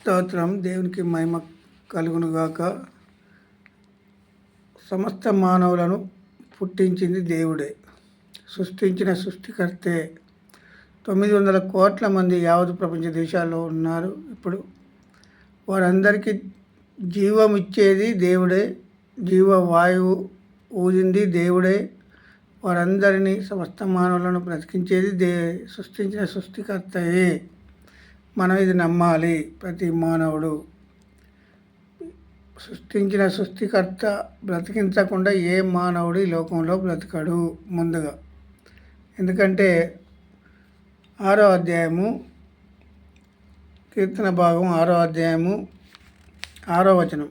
స్తోత్రం. దేవునికి మహిమ కలుగునుగాక. సమస్త మానవులను పుట్టించింది దేవుడే, సృష్టించిన సృష్టికర్తే. 900 కోట్ల మంది యావత్ ప్రపంచ దేశాల్లో ఉన్నారు. ఇప్పుడు వారందరికీ జీవం ఇచ్చేది దేవుడే, జీవవాయువు ఊదింది దేవుడే. వారందరినీ సమస్త మానవులను బ్రతికించేది సృష్టించిన సృష్టికర్తయే. మనం ఇది నమ్మాలి. ప్రతి మానవుడు సృష్టించిన సృష్టికర్త బ్రతికించకుండా ఏ మానవుడు ఈ లోకంలో బ్రతకడు. ముందుగా ఎందుకంటే 6వ అధ్యాయము కీర్తన భాగం 6వ అధ్యాయము 6వ వచనం.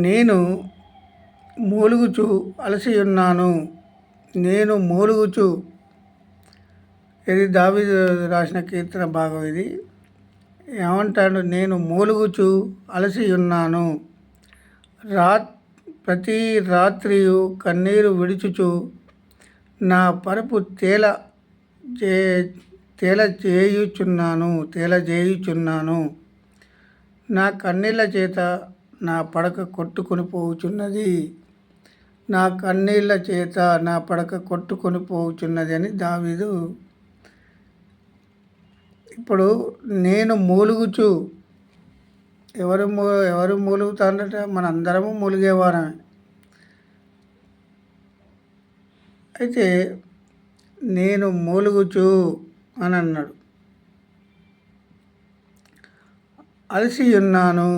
నేను మూలుగుచు అలసి ఉన్నాను. నేను మూలుగుచు, ఇది దావీదు రాసిన కీర్తన భాగం. ఇది ఏమంటాడు? నేను మూలుగుచు అలసి ఉన్నాను. ప్రతి రాత్రియు కన్నీరు విడుచుచు నా పరుపు తేలజేయుచున్నాను. నా కన్నీళ్ళ చేత నా పడక కొట్టుకొని పోవుచున్నది. నా కన్నీళ్ళ చేత నా పడక కొట్టుకొని పోవుచున్నది అని దావీదు. ఇప్పుడు నేను మూలుగుచు, ఎవరు మూలుగుతారట? మనందరము మూలిగేవారమే. అయితే నేను మూలుగుచు అని అన్నాడు. అలసి ఉన్నాను.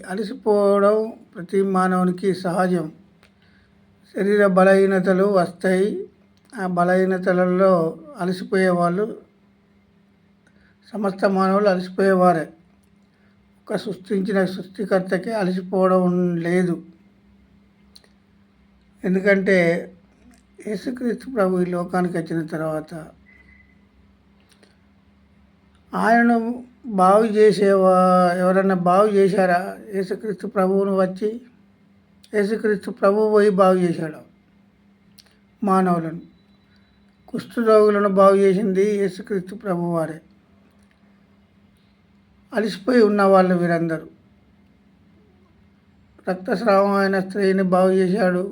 అలసిపోవడం ప్రతి మానవునికి సహజం. శరీర బలహీనతలు వస్తాయి. ఆ బలహీనతలలో అలసిపోయేవాళ్ళు సమస్త మానవులు అలసిపోయేవారే. ఒక సృష్టించిన సృష్టికర్తకి అలసిపోవడం లేదు. ఎందుకంటే యేసుక్రీస్తు ప్రభు ఈ లోకానికి వచ్చిన తర్వాత ఆయనను బాగు ఎవరన్నా బాగు చేశారా? యేసుక్రీస్తు ప్రభువును వచ్చి యేసుక్రీస్తు ప్రభువు పోయి బాగు చేశాడు మానవులను. కుష్ఠరోగులను బాగు చేసింది యేసుక్రీస్తు ప్రభు వారే. అలసిపోయి ఉన్న వాళ్ళు వీరందరూ. రక్తస్రావం అయిన స్త్రీని బాగు చేశాడు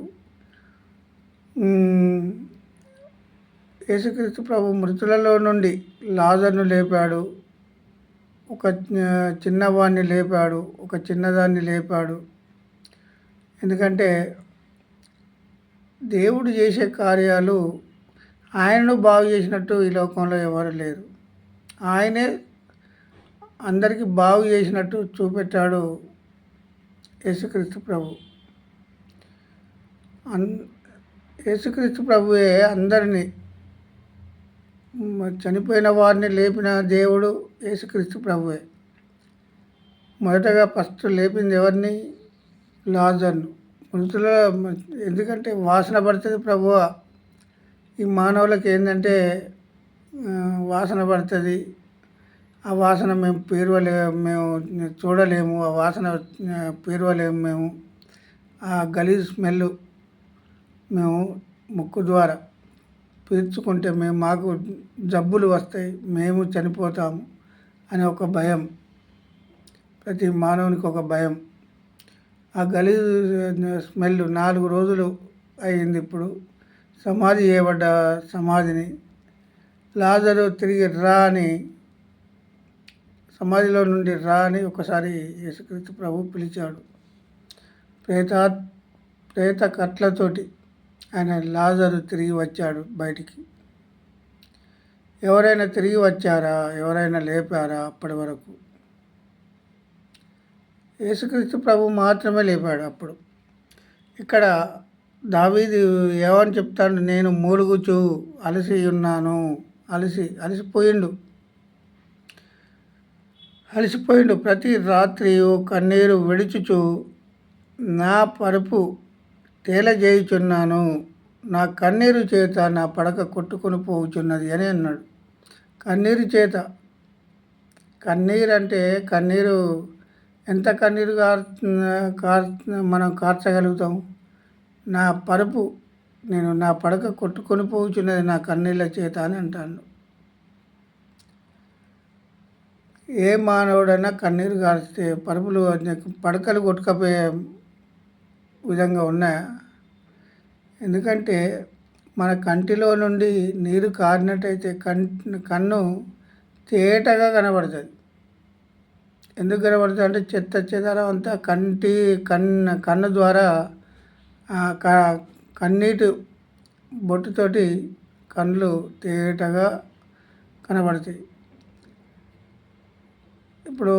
యేసుక్రీస్తు ప్రభు. మృతులలో నుండి లాజరును లేపాడు. ఒక చిన్నవాడిని లేపాడు, ఒక చిన్నదాన్ని లేపాడు. ఎందుకంటే దేవుడు చేసే కార్యాలు ఆయనను బాగు చేసినట్టు ఈ లోకంలో ఎవరు లేరు. ఆయనే అందరికీ బాగు చేసినట్టు చూపెట్టాడు యేసుక్రీస్తు ప్రభు. యేసుక్రీస్తు ప్రభువే అందరినీ, చనిపోయిన వారిని లేపిన దేవుడు యేసుక్రీస్తు ప్రభువే. మొదటగా ఫస్ట్ లేపింది ఎవరిని? లాజరును. మృతుల ఎందుకంటే వాసన పడుతుంది ప్రభువా. ఈ మానవులకి ఏంటంటే వాసన పడుతుంది. ఆ వాసన మేము చూడలేము. ఆ వాసన పీరవలేము మేము. ఆ గలీజ్ స్మెల్ మేము ముక్కు ద్వారా పీల్చుకుంటే మాకు జబ్బులు వస్తాయి, మేము చనిపోతాము అనే ఒక భయం. ప్రతి మానవునికి ఒక భయం. ఆ గలీజ్ స్మెల్ 4 రోజులు అయింది. ఇప్పుడు సమాధి చేయబడ్డ సమాధిని లాజరు తిరిగి రా అని, సమాధిలో నుండి రా అని ఒకసారి యేసుక్రీస్తు ప్రభు పిలిచాడు. ప్రేత కట్లతోటి ఆయన లాజరు తిరిగి వచ్చాడు బయటికి. ఎవరైనా తిరిగి వచ్చారా? ఎవరైనా లేపారా? అప్పటి వరకు యేసుక్రీస్తు ప్రభు మాత్రమే లేపాడు. అప్పుడు ఇక్కడ దావీదు ఏమని చెప్తాడు? నేను మూలుగుచు అలసి ఉన్నాను. అలసిపోయిండు. ప్రతి రాత్రియు కన్నీరు విడుచుచు నా పరుపు తేలజేయుచున్నాను. నా కన్నీరు చేత నా పడక కొట్టుకొని పోవుచున్నది అని అన్నాడు. కన్నీరు చేత. కన్నీరు అంటే కన్నీరు ఎంత కన్నీరు మనం కార్చగలుగుతాం? నా పరుపు నా పడక కొట్టుకొని పోవుచున్నది నా కన్నీళ్ళ చేత అని అంటాను. ఏ మానవుడైనా కన్నీరు గారిస్తే పరుపులు పడకలు కొట్టుకపోయే విధంగా ఉన్నాయా? ఎందుకంటే మన కంటిలో నుండి నీరు కారినట్టయితే కన్ను తేటగా కనబడుతుంది. ఎందుకు కనబడుతుంది అంటే చెత్త చెదారం అంతా కన్ను ద్వారా కన్నీటి బొట్టుతోటి కళ్ళు తేటగా కనబడతాయి. ఇప్పుడు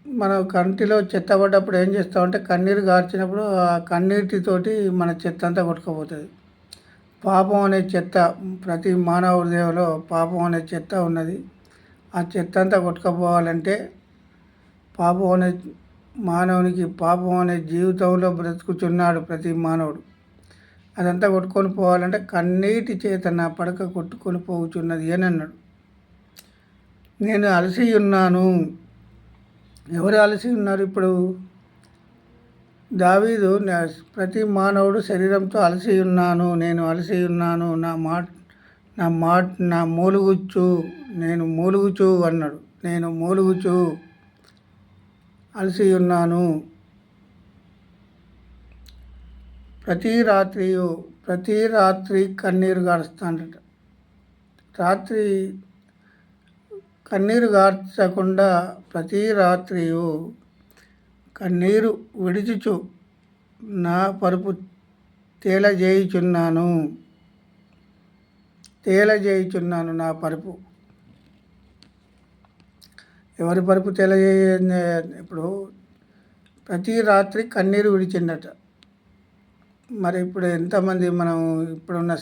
మనం కంటిలో చెత్త పడ్డప్పుడు ఏం చేస్తామంటే కన్నీరు గార్చినప్పుడు ఆ కన్నీటితోటి మన చెత్త అంతా కొట్టుకుపోతుంది. పాపం అనే చెత్త ప్రతి మానవ హృదయంలో పాపం అనే చెత్త ఉన్నది. ఆ చెత్త అంతా కొట్టుకుపోవాలంటే పాపం అనే మానవునికి పాపం అనే జీవితంలో బ్రతుకుతున్నాడు ప్రతి మానవుడు. అదంతా కొట్టుకొని పోవాలంటే కన్నీటి చేత నా పడక కొట్టుకొని పోవుచున్నది అని అన్నాడు. నేను అలసి ఉన్నాను. ఎవరు అలసి ఉన్నారు ఇప్పుడు? దావీదు ప్రతి మానవుడు శరీరంతో అలసి ఉన్నాను, నేను అలసి ఉన్నాను, నా నేను మూలుగుచు అన్నాడు. నేను మూలుగుచు అలసి ఉన్నాను. ప్రతి రాత్రి కన్నీరు గారుస్తాడట. రాత్రి కన్నీరు గార్చకుండా ప్రతి రాత్రియు కన్నీరు విడుచుచు నా పరుపు తేలజేయుచున్నాను నా పరుపు. ఎవరి పరుపు ఇప్పుడు ప్రతి రాత్రి కన్నీరు విడిచిండట. మరి ఇప్పుడు ఎంతమంది మనం ఇప్పుడున్న